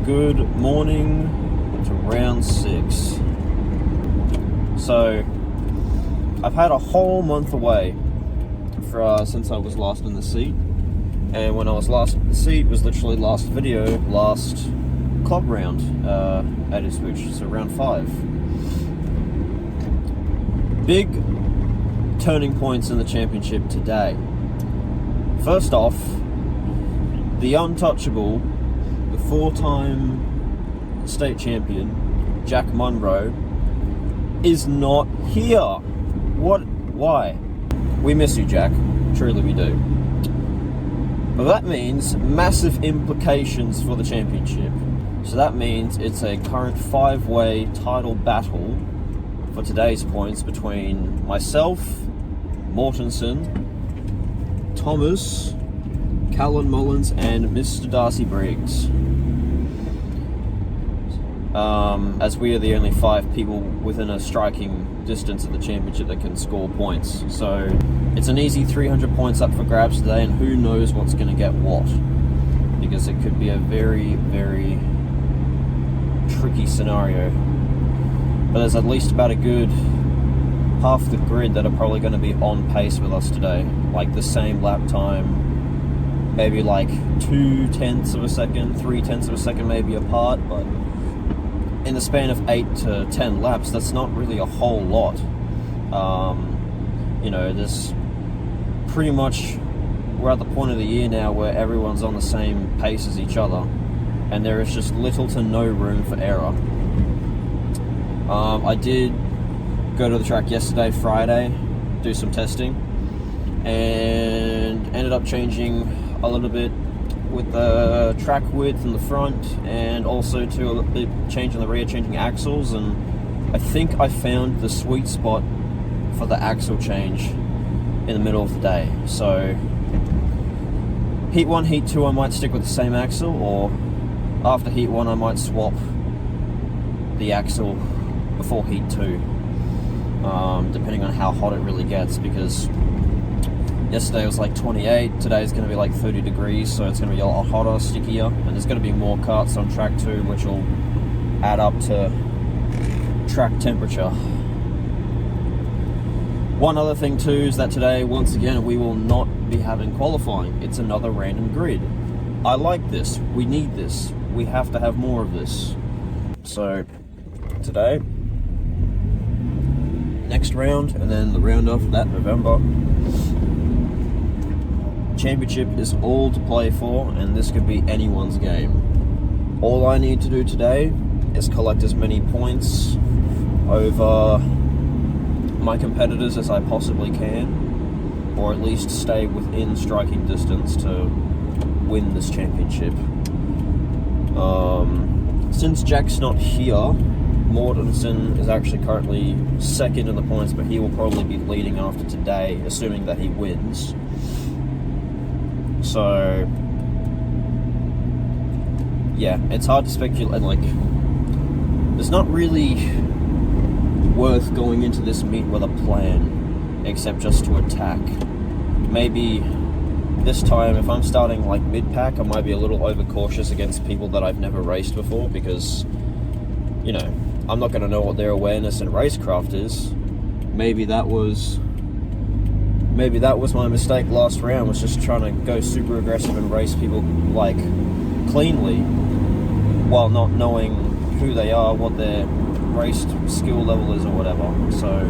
Good morning to round 6. So, I've had a whole month away since I was last in the seat. And when I was last in the seat was literally last club round at Ipswich, so round 5. Big turning points in the championship today. First off, the untouchable, the 4-time state champion, Jack Munro, is not here. Why? We miss you, Jack. Truly we do. But that means massive implications for the championship. So that means it's a current 5-way title battle for today's points between myself, Mortensen, Thomas, Callan Mullins, and Mr. Darcy Briggs. As we are the only 5 people within a striking distance of the championship that can score points. So it's an easy 300 points up for grabs today, and who knows what's going to get what. Because it could be a very, very tricky scenario. But there's at least about a good half the grid that are probably going to be on pace with us today. Like the same lap time, maybe like 0.2 of a second, 0.3 of a second maybe apart, but in the span of 8 to 10 laps, that's not really a whole lot. There's pretty much, we're at the point of the year now where everyone's on the same pace as each other, and there is just little to no room for error. I did go to the track yesterday, Friday, do some testing, and ended up changing a little bit with the track width in the front, and also to a bit change in the rear, changing axles, and I think I found the sweet spot for the axle change in the middle of the day. So heat 1, heat 2 I might stick with the same axle, or after heat 1 I might swap the axle before heat 2, depending on how hot it really gets, because yesterday was like 28, today is going to be like 30 degrees, so it's going to be a lot hotter, stickier, and there's going to be more karts on track 2, which will add up to track temperature. One other thing too is that today, once again, we will not be having qualifying. It's another random grid. I like this. We need this. We have to have more of this. So today, next round, and then the round after that, November. Championship is all to play for, and this could be anyone's game. All I need to do today is collect as many points over my competitors as I possibly can, or at least stay within striking distance to win this championship. Since Jack's not here, Mortensen is actually currently second in the points, but he will probably be leading after today, assuming that he wins. So yeah, it's hard to speculate. Like, there's not really worth going into this meet with a plan, except just to attack. Maybe this time, if I'm starting like mid-pack, I might be a little overcautious against people that I've never raced before, because, I'm not going to know what their awareness in racecraft is. Maybe that was my mistake last round, was just trying to go super aggressive and race people like cleanly, while not knowing who they are, what their race skill level is, or whatever. So,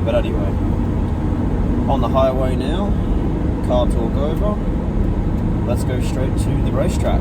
but anyway, on the highway now, car talk over. Let's go straight to the racetrack.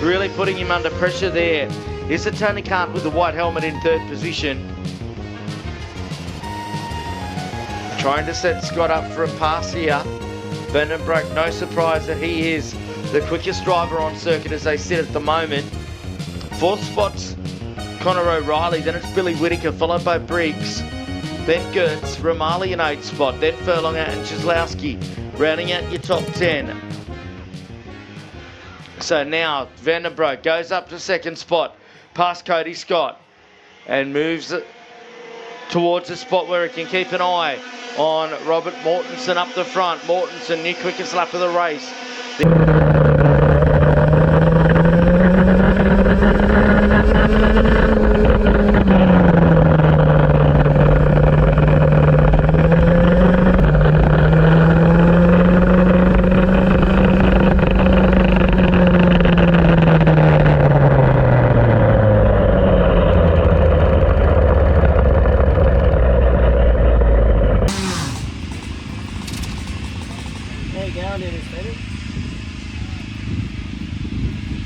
really putting him under pressure there. Here's the Tony Kart with the white helmet in third position. Trying to set Scott up for a pass here. Van den Broek, no surprise that he is the quickest driver on circuit as they sit at the moment. Fourth spot's Connor O'Reilly, then it's Billy Whittaker, followed by Briggs, then Gertz, Romali in 8th spot, then Furlonger and Cieslawski, rounding out your top 10. So now Van den Broek goes up to 2nd spot, past Cody Scott, and moves towards a spot where he can keep an eye on Robert Mortensen up the front. Mortensen, new quickest lap of the race.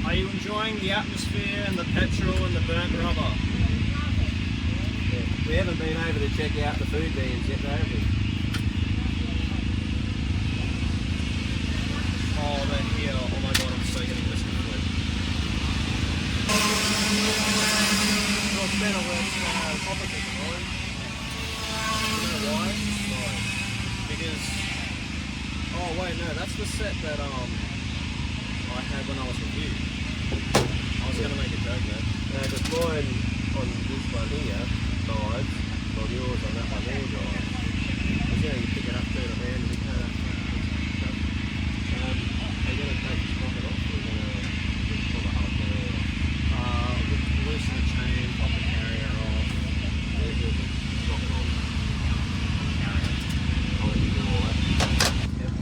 Are you enjoying the atmosphere and the petrol and the burnt rubber? Yeah. We haven't been over to check out the food vans yet, have we? Oh, they're here. Oh my god, I'm so getting this quick. What's better when opposite, right? You know why? Why? Because... Oh wait, no, that's the set that I had when I was with you. I was going to make a joke there. No, because mine on this one here, guys, on yours on that one there, guys. Because you pick it up, turn it around, and we can't are you going to take the sprocket off, or are you going to just pull the whole carrier off? Loosen the chain, pop the carrier off. Yeah, good. Sprocket off. Carrier. I'll let you do all that. Yep.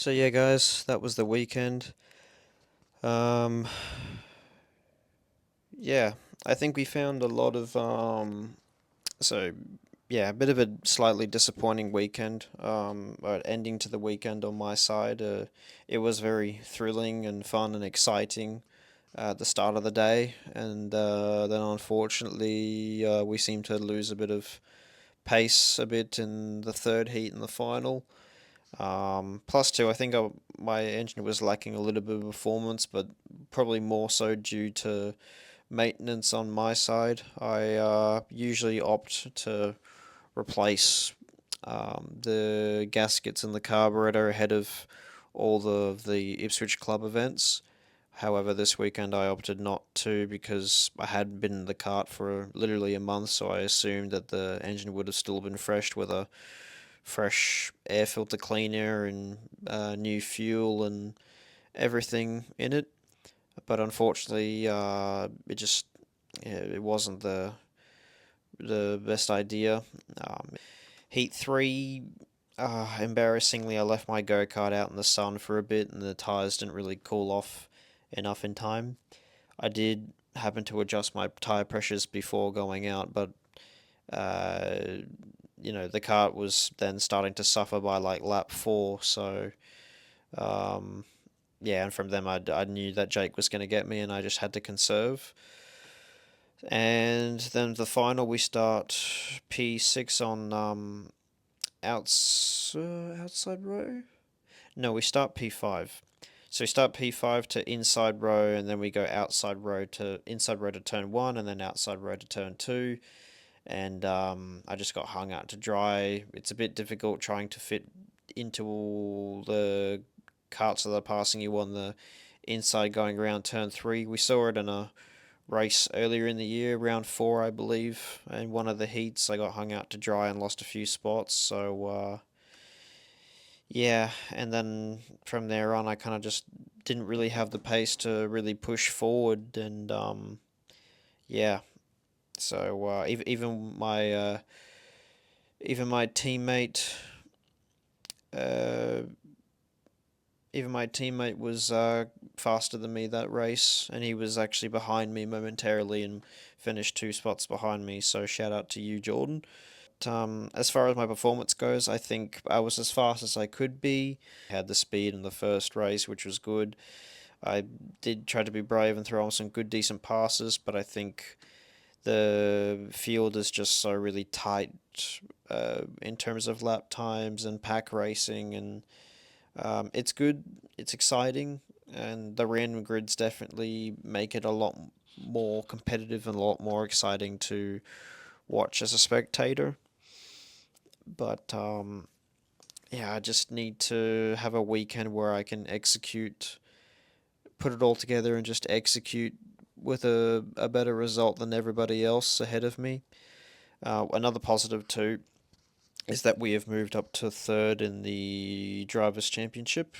So yeah, guys, that was the weekend. Um, yeah, I think we found a lot of so yeah, a bit of a slightly disappointing weekend. But ending to the weekend on my side, it was very thrilling and fun and exciting at the start of the day, and then unfortunately we seemed to lose a bit of pace a bit in the third heat and the final. Plus two, I think my engine was lacking a little bit of performance, but probably more so due to maintenance on my side. I usually opt to replace the gaskets in the carburetor ahead of all the Ipswich Club events. However, this weekend I opted not to because I had been in the kart for literally a month, so I assumed that the engine would have still been fresh with a fresh air filter cleaner and new fuel and everything in it. But unfortunately, it just it wasn't the best idea. Heat three, embarrassingly, I left my go kart out in the sun for a bit, and the tires didn't really cool off enough in time. I did happen to adjust my tire pressures before going out, but uh, the kart was then starting to suffer by like lap four, so um, yeah, and from them I knew that Jake was going to get me, and I just had to conserve. And then the final, we start P6 on outside row. No, we start P5. So we start P5 to inside row, and then we go outside row to inside row to turn one, and then outside row to turn two. And I just got hung out to dry. It's a bit difficult trying to fit into all the carts that are passing you on the inside going around turn three. We saw it in a race earlier in the year, round four, I believe. In one of the heats, I got hung out to dry and lost a few spots. So, yeah, and then from there on, I kind of just didn't really have the pace to really push forward. And, yeah, so even my teammate. Uh, Even my teammate was faster than me that race, and he was actually behind me momentarily and finished 2 spots behind me. So shout out to you, Jordan. As far as my performance goes, I think I was as fast as I could be. I had the speed in the first race, which was good. I did try to be brave and throw on some good, decent passes, but I think the field is just so really tight in terms of lap times and pack racing, and it's good, it's exciting, and the random grids definitely make it a lot more competitive and a lot more exciting to watch as a spectator. But yeah, I just need to have a weekend where I can execute, put it all together and just execute with a better result than everybody else ahead of me. Another positive too is that we have moved up to third in the Drivers' Championship.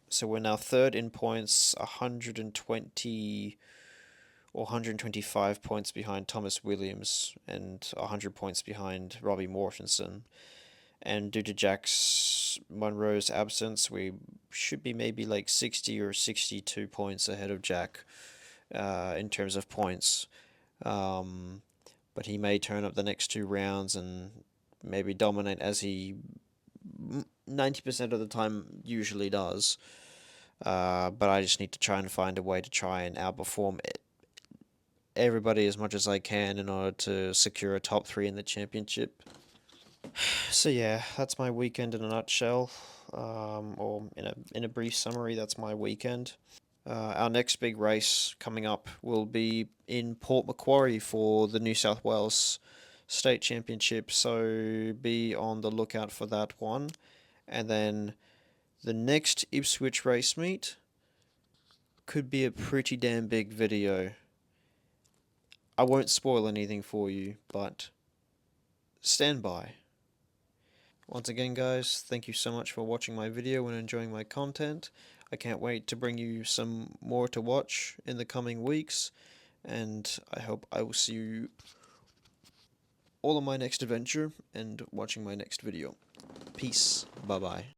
So we're now third in points, 120 or 125 points behind Thomas Williams and 100 points behind Robbie Mortensen. And due to Jack's Monroe's absence, we should be maybe like 60 or 62 points ahead of Jack in terms of points. But he may turn up the next 2 rounds and maybe dominate as he 90% of the time usually does. But I just need to try and find a way to try and outperform everybody as much as I can in order to secure a top three in the championship. So yeah, that's my weekend in a nutshell, or in a brief summary. That's my weekend. Our next big race coming up will be in Port Macquarie for the New South Wales State Championship, so be on the lookout for that one. And then the next Ipswich race meet could be a pretty damn big video. I won't spoil anything for you, but stand by. Once again, guys, thank you so much for watching my video and enjoying my content. I can't wait to bring you some more to watch in the coming weeks, and I hope I will see you all on my next adventure and watching my next video. Peace. Bye-bye.